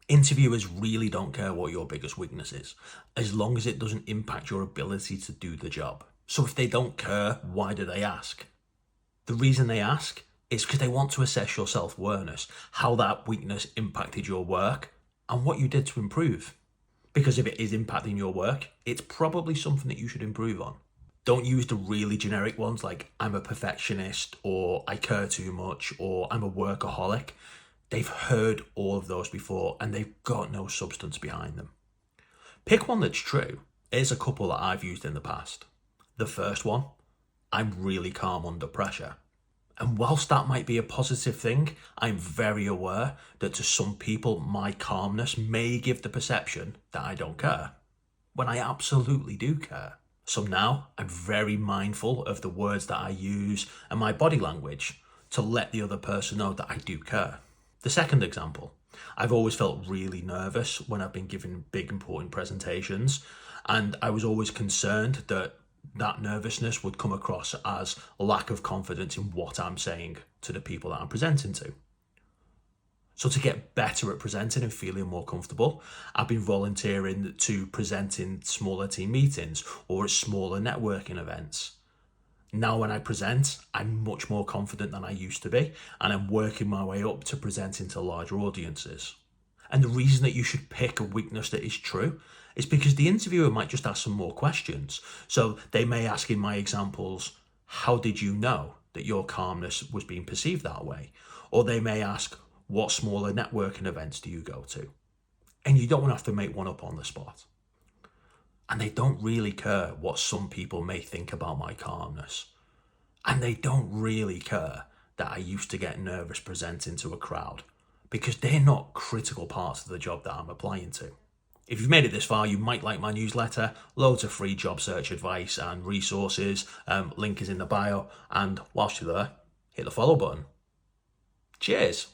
Interviewers really don't care what your biggest weakness is, as long as it doesn't impact your ability to do the job. So if they don't care, why do they ask? The reason they ask is because they want to assess your self-awareness, how that weakness impacted your work, and what you did to improve. Because if it is impacting your work, it's probably something that you should improve on. Don't use the really generic ones like I'm a perfectionist or I care too much or I'm a workaholic. They've heard all of those before and they've got no substance behind them. Pick one that's true. Here's a couple that I've used in the past. The first one, I'm really calm under pressure. And whilst that might be a positive thing, I'm very aware that to some people, my calmness may give the perception that I don't care, when I absolutely do care. So now I'm very mindful of the words that I use and my body language to let the other person know that I do care. The second example, I've always felt really nervous when I've been giving big important presentations, and I was always concerned that that nervousness would come across as lack of confidence in what I'm saying to the people that I'm presenting to. So to get better at presenting and feeling more comfortable, I've been volunteering to present in smaller team meetings or at smaller networking events. Now when I present, I'm much more confident than I used to be, and I'm working my way up to presenting to larger audiences. And the reason that you should pick a weakness that is true is because the interviewer might just ask some more questions. So they may ask in my examples, how did you know that your calmness was being perceived that way? Or they may ask, what smaller networking events do you go to? And you don't have to make one up on the spot. And they don't really care what some people may think about my calmness. And they don't really care that I used to get nervous presenting to a crowd, because they're not critical parts of the job that I'm applying to. If you've made it this far, you might like my newsletter. Loads of free job search advice and resources. Link is in the bio. And whilst you're there, hit the follow button. Cheers.